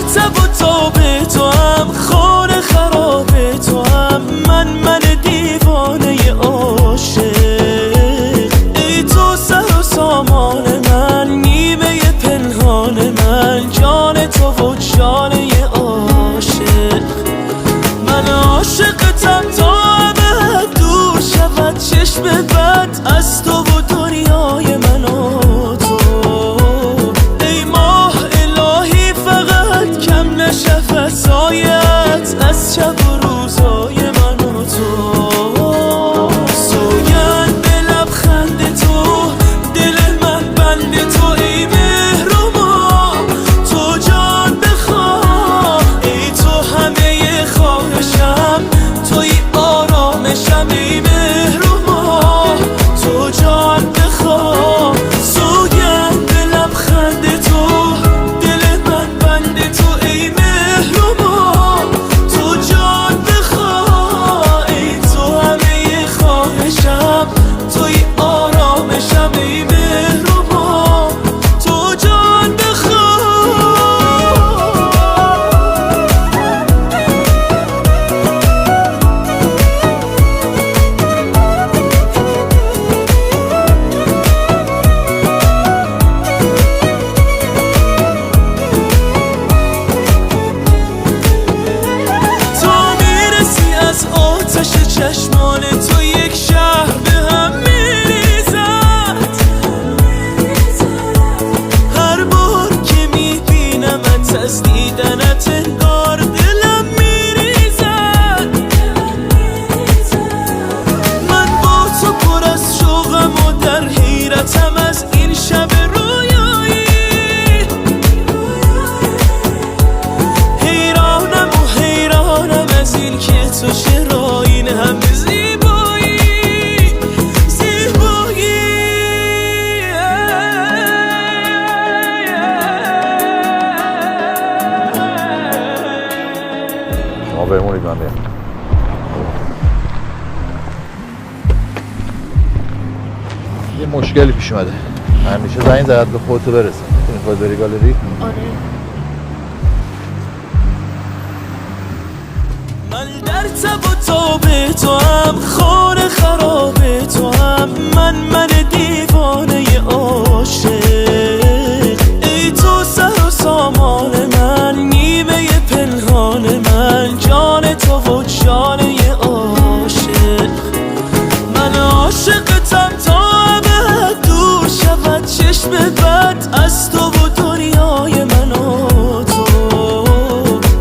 تب و تاب تو هم، خانه خراب تو هم، من دیوانه عاشق. ای تو سر و سامان من، نیمه پنهان من، جان تو و جانه عاشق. من عاشقتم تا ابد دور شود چشم بد از تو و دنیای من و تو. ای ماه الهی فقط کم نشود سایت از شب و روزای من و تو. سوگند به لبخند تو، دل من بند تو، ای مهربان تو جان بخواه. ای تو همه خواهشم، توی آرامشم، ای مهربان تو جان بخواه. سوگند به لبخند تو، دل من بند تو، ای مهربان تو جان بخواه. ای تو همه خواهشم، توی آرامشم، ای مهربان تو جان بخواه. تا میرسی از آتش چشمان تو، یک شهر به هم میریزد. هر بار که میبینمت از دیدنت انگار دلم میریزد. من با تو پر از شوقم و در حیرتم از این شب رویایی. حیرانم و حیرانم از این که تو چرا این همه زیبایی. شما بمونید من میام. یه مشکلی پیش اومده. همیشه زنگ زد به خودتو برسه. میتونی خود بری گالری؟ آره. من در تب و تاب تو هم، خانه خراب تو هم، من دیوانه عاشق. ای تو سر و سامان من، نیمه پنهان من، جان تو و جانه عاشق. من عاشقتم تا ابد دور شود چشم بد از تو و دنیای من و تو.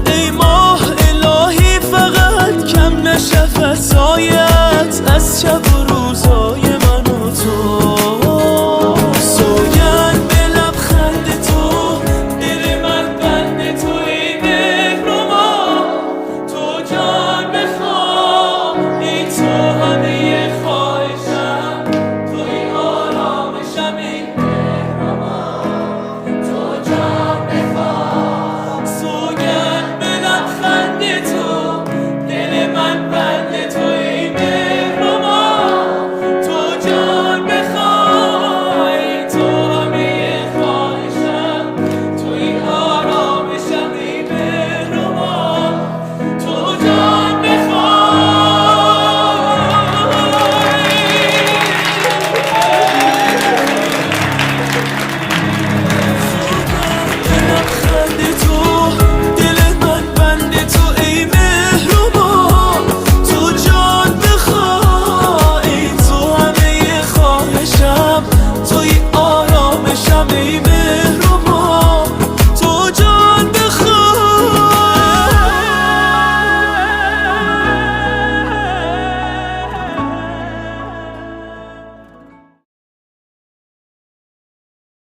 ای ماه الهی فقط کم نشود سایت از شب و روز